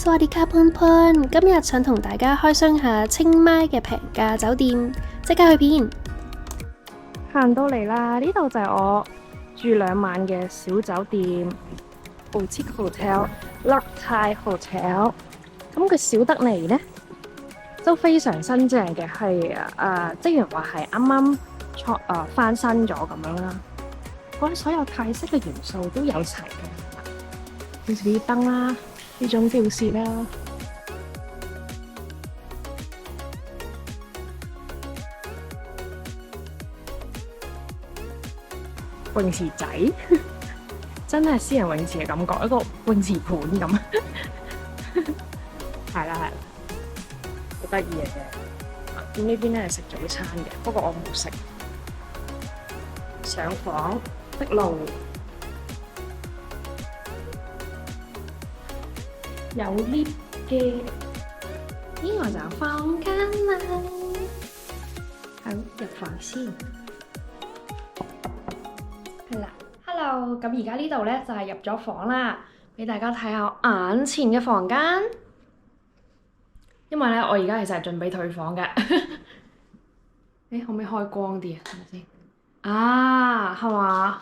สวัสดีค่ะเพื่อนๆ，今日想同大家開箱下清邁嘅平價酒店，即刻去片。行到嚟啦，呢度就係我住2晚嘅小酒店 Boutique Hotel Luck Thai Hotel。咁佢小得嚟呢，都非常新淨嘅，係職員話係啱啱翻新咗咁樣啦。我覺得所有泰式嘅元素都有齊嘅，好似啲燈啦，呢種吊飾啦。泳池仔真係私人泳池嘅感覺，一個泳池盤咁。係啦，好得意嘅啫。咁呢邊咧係食早餐嘅，不過我冇食。上房的路有 lift 嘅，呢個就房間啦。好，入房先。係啦 ，Hello， 咁而家呢度咧就係入咗房啦，俾大家睇下我眼前嘅房間。因為咧，我而家其實係準備退房嘅。誒，可唔可以開光啲啊？係咪先？啊，係嘛？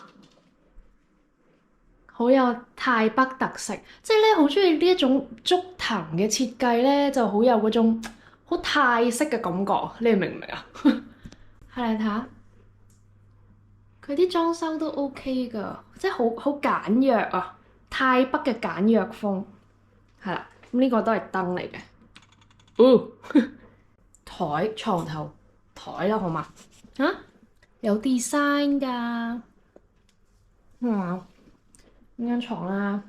好有泰北特色，即係咧好中意呢一種竹藤嘅設計咧，就好有嗰種好泰式嘅感覺。你明唔明啊？係你睇下。佢啲裝修都 OK 噶，即係好簡約啊，泰北嘅簡約風。係啦，咁呢個都係燈嚟嘅。哦，台床頭台啦，好嘛？啊，有 design 㗎。呢張床啦，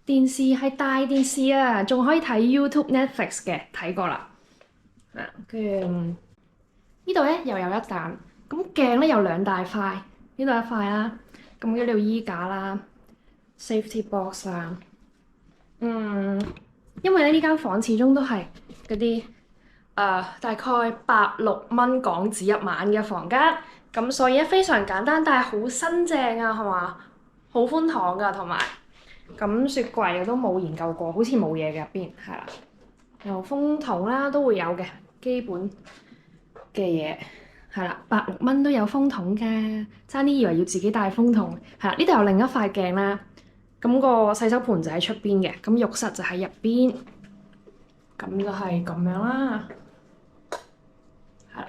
電視係大電視啊，仲可以睇 YouTube、Netflix 嘅，睇過啦。跟住呢度咧又有一盞，咁鏡咧有2大塊。呢度一塊啦，咁呢度衣架啦 ，safety box 啦，因為咧呢間房始終都係嗰啲大概160蚊港紙1晚嘅房間，咁所以咧非常簡單，但係好新淨啊，係嘛？好寬敞㗎，同埋咁雪櫃我都冇研究過，好似冇嘢嘅入邊，係啦，有風筒啦都會有嘅基本嘅嘢。係啦，160蚊都有風筒㗎，爭啲以為要自己帶風筒。係啦，呢度有另一塊鏡啦，咁個洗手盆就喺出邊嘅，咁浴室就喺入邊，咁就係咁樣啦。係啦，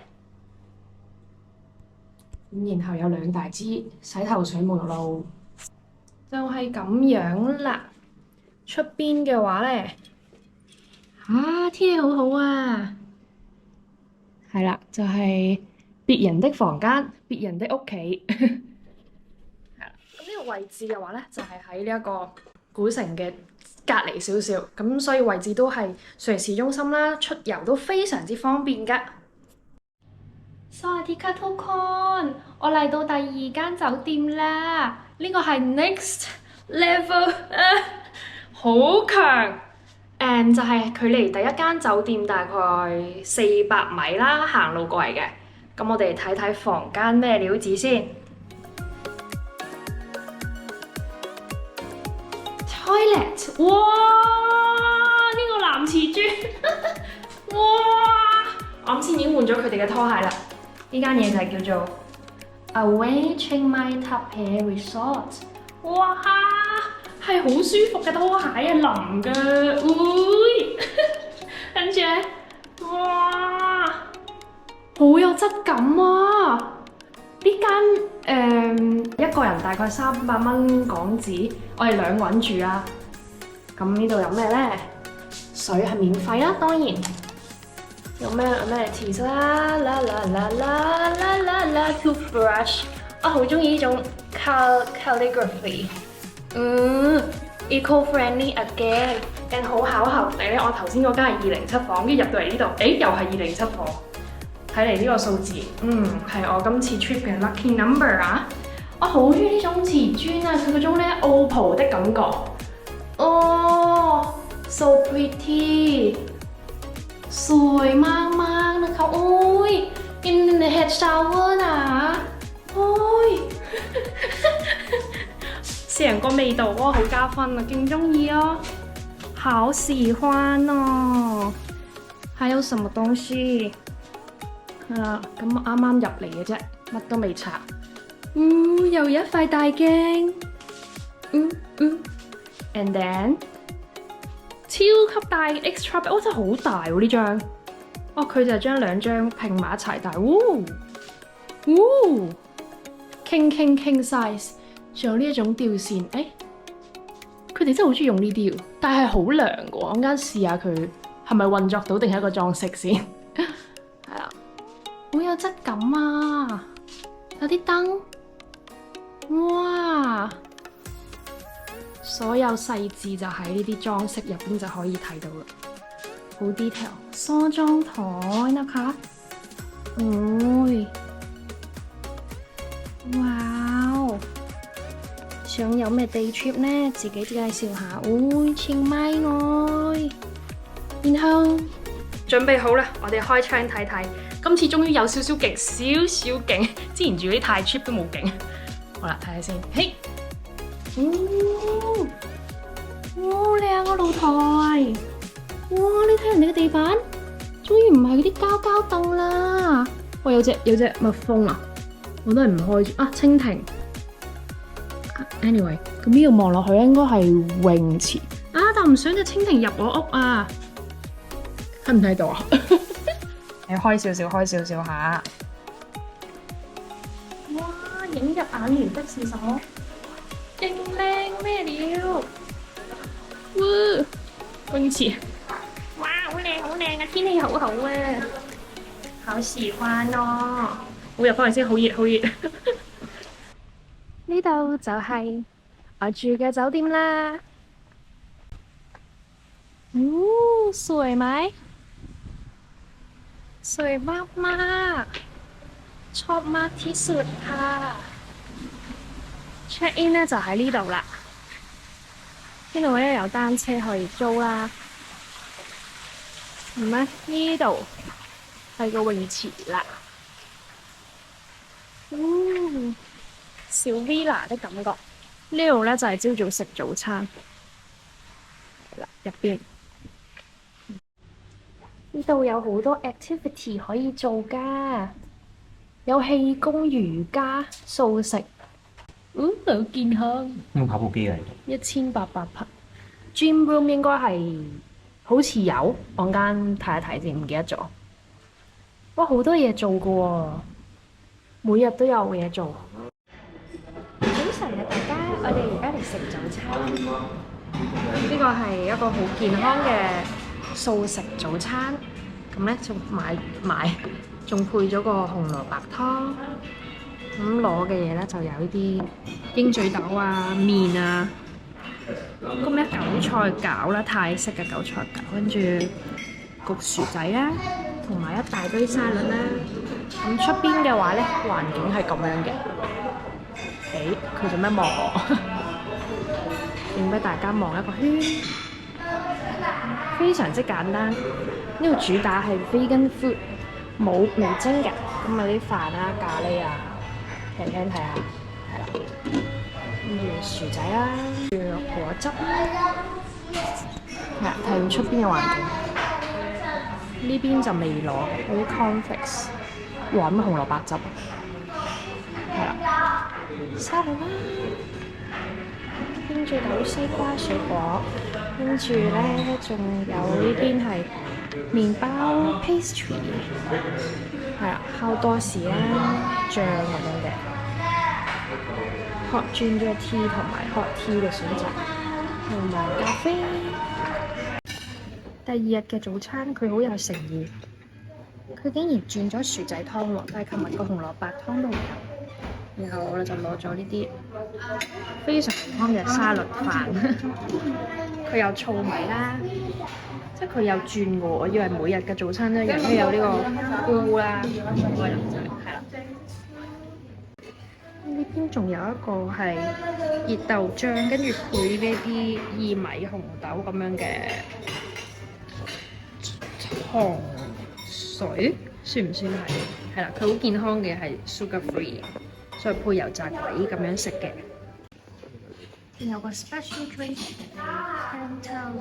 咁然後有2大支洗頭水沐浴露，就係咁樣啦。出邊嘅話咧，天氣好好啊。係啦，就係別人的房間，別人的屋企。係啦，咁呢個位置嘅話咧，就係喺呢一個古城嘅隔離少少，咁所以位置都係瑞士中心啦，出遊都非常之方便㗎。Sawadee kaทุกคน，我嚟到第2間酒店啦，呢個係 Next Level，好強。就係距離第1間酒店大概400米啦，行路過嚟嘅。咁我哋睇睇房間咩料子先。Toilet， 哇！呢個男廁磚，哇！我啱先已經換咗佢哋嘅拖鞋啦。呢間嘢就係叫做 Away Chiang Mai Taipei Resort， 哇！係好舒服嘅拖鞋啊，腍㗎，跟住咧，哇，好有質感啊！呢間一個人大概300蚊港紙，我哋2個人住啊。咁呢度有咩咧？水係免費啦，當然。有咩 amenities 啦，toothbrush， 我好中意呢種 calligraphy。eco-friendly again， 好巧合地咧，我頭先嗰間係207房，跟住入到嚟呢度，又係207房。睇嚟呢個數字，係我今次 trip 嘅 lucky number 啊！我好中意呢種瓷磚啊，佢嗰種咧 opal 的感覺。哦 ，so pretty， สวยมากๆนะคะโอ้ย in the head shower นะโอ้ย成個味道好加分啊，勁中意啊！好喜歡哦！還有什麼東西？係啦，咁啱啱入嚟嘅啫，乜都未拆。又有一塊大鏡。And then 超級大 extra big，真係好大喎呢張。佢就係將兩張拼埋一齊，但係king size， 仲有呢一種吊線，佢哋真係好中意用呢啲喎，但係好涼嘅喎，我陣間試下佢係咪運作到定係一個裝飾先。係啦，好有質感啊！有啲燈，哇！所有細緻就喺呢啲裝飾入邊就可以睇到啦，好 detail。梳妝台นะคะ，哇！想有咩 day trip 呢？自己介紹下。清邁愛，然後準備好啦，我哋開窗睇睇。今次終於有少少勁，少少勁。之前住嗰啲太 cheap 都冇勁。好啦，睇下先。嘿，好靚個露台。哇！你睇人哋嘅地板，終於唔係嗰啲膠膠凳啦。有隻蜜蜂啊，我都係唔開住啊。蜻蜓。Anyway， 咁呢度望落去應該係泳池啊，但唔想隻蜻蜓入我屋啊。睇唔睇到啊？你開少少下。哇！映入眼簾的是什麼？勁靚咩料？泳池。哇！好靚啊！天氣好好啊，好喜歡咯。我入翻嚟先，好熱。呢度就係我住嘅酒店啦。สวยไหม？สวยมากชอบมากที่สุดค่ะ check in 咧就喺呢度啦。呢度咧有單車可以租啦。呢度係個泳池啦。小 villa 的感覺。呢度咧就係朝早食早餐。係啦，入邊。呢度有好多 activity 可以做㗎，有氣功、瑜伽、素食，好健康。用跑步機嚟1800匹 ，gym room 應該係好似有，我間睇一睇先，唔記得咗。哇，好多嘢做㗎喎，每日都有嘢做。早晨啊，大家，我哋而家嚟食早餐。呢個係一個好健康嘅素食早餐，咁咧就買仲配咗個紅蘿蔔湯。咁攞嘅嘢咧就有呢啲鷹嘴豆啊、麵啊，咁咧韭菜餃啦，泰式嘅韭菜餃，跟住焗薯仔啦，同埋一大堆沙律啦。咁出邊嘅話咧，環境係咁樣嘅。佢做咩望我？影俾大家望一個圈，非常之簡單。呢個主打係 vegan food， 冇味精嘅。咁有啲飯啊、咖喱啊，輕輕睇下，係啦。跟住薯仔啦，跟住果汁，係睇到出邊嘅環境。呢邊就未攞嘅，有啲 cornflakes，哇！咁紅蘿蔔汁，係啦，沙律啦。跟住有西瓜水果，跟住咧仲有呢邊係麵包 pastry， 係啦，烤多士啦，醬咁樣嘅 hot ginger tea 同埋 hot tea 嘅選擇，同埋咖啡。第二日嘅早餐佢好有誠意，佢竟然轉咗薯仔湯喎，但係琴日個紅蘿蔔湯都唔有。然後我哋就攞咗呢啲非常健康嘅沙律飯，佢有糙米啦，即係佢有轉喎。我以為每日嘅早餐都一樣，有呢個菇啦，係啦。呢邊仲有一個係熱豆漿，跟住配呢啲薏米紅豆咁樣嘅糖水，算唔算係？係啦，佢好健康嘅，係 sugar free。再配油炸鬼咁樣食嘅。仲有個 special drink Cantal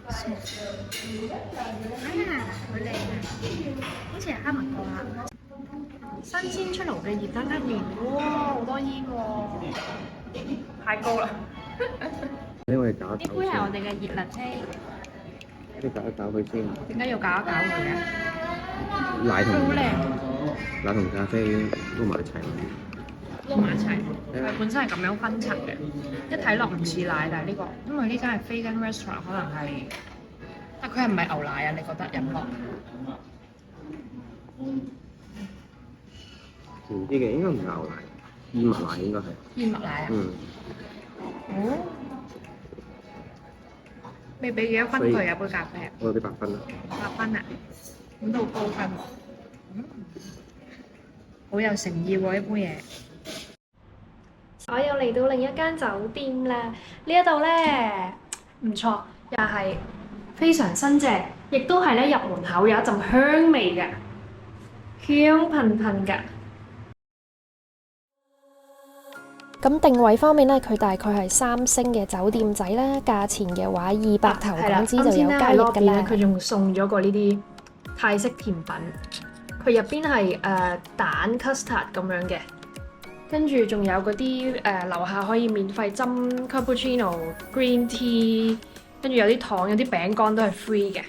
Smooth 好靚啊！好似係哈密瓜，新鮮出爐嘅熱蛋撻麵，哇！好多煙喎，太高啦！呢我哋搞一呢杯係我哋嘅熱辣啤，你搞一搞佢先。點解要搞一搞佢啊？奶同佢好靚，奶同咖啡撈埋一齊。撈埋一齊，佢本身係咁樣分層嘅，一睇落唔似奶，但係呢個因為呢間係 vegan restaurant，可能係，但佢係唔係牛奶啊？你覺得飲落？唔知嘅，應該唔係牛奶，燕麥奶應該係。燕麥奶啊？嗯。哦。你俾幾多分佢啊？杯咖啡？我俾8分啦。8分啊？咁都好高分喎。好有誠意喎！呢杯嘢。我又嚟到另一間酒店啦，呢一度咧唔錯，又係非常新淨，亦都係咧入門口有一陣香味嘅，香噴噴嘅。咁定位方面咧，佢大概係3星嘅酒店仔啦，價錢嘅話200頭港紙就有交易㗎啦。佢仲送咗個呢啲泰式甜品，佢入邊係蛋 custard 咁樣嘅。跟住仲有嗰啲樓下可以免費斟 cappuccino、green tea， 跟住有啲糖、有啲餅乾都係 free 嘅，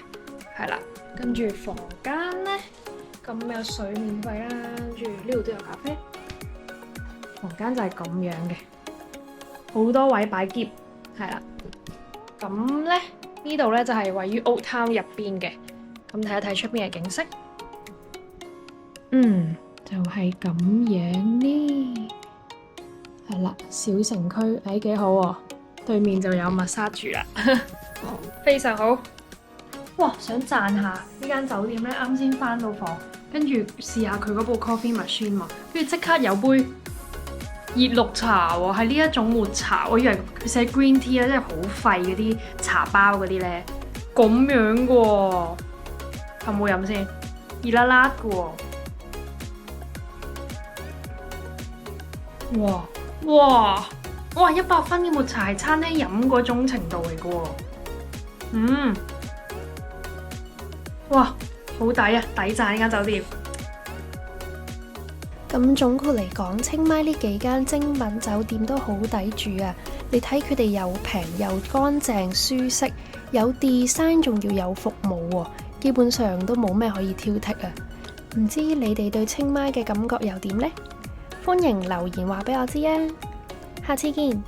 係啦。跟住房間咧，咁有水免費啦，跟住呢度都有咖啡。房間就係咁樣嘅，好多位擺篋，係啦。咁咧呢度咧就係位於 Old Town 入邊嘅，咁睇一睇出邊嘅景色。就係咁樣呢，係啦，小城區，幾好喎，對面就有 massage 啦，非常好。哇，想讚下呢間酒店咧，啱先返到房，跟住試下佢嗰部 coffee machine 嘛，跟住即刻有杯熱綠茶喎，係呢一種抹茶，我以為佢寫 green tea 咧，即係好廢嗰啲茶包嗰啲咧，咁樣嘅喎，有冇飲先？熱辣辣嘅喎。哇！100分嘅抹茶係餐廳飲嗰種程度嚟嘅喎，哇，好抵啊！抵讚呢間酒店。咁總括嚟講，清邁呢幾間精品酒店都好抵住啊！你睇佢哋又平又乾淨舒適，有 design 仲要有服務喎，基本上都冇咩可以挑剔啊！唔知你哋對清邁嘅感覺又點呢？歡迎留言話俾我知啊！下次見。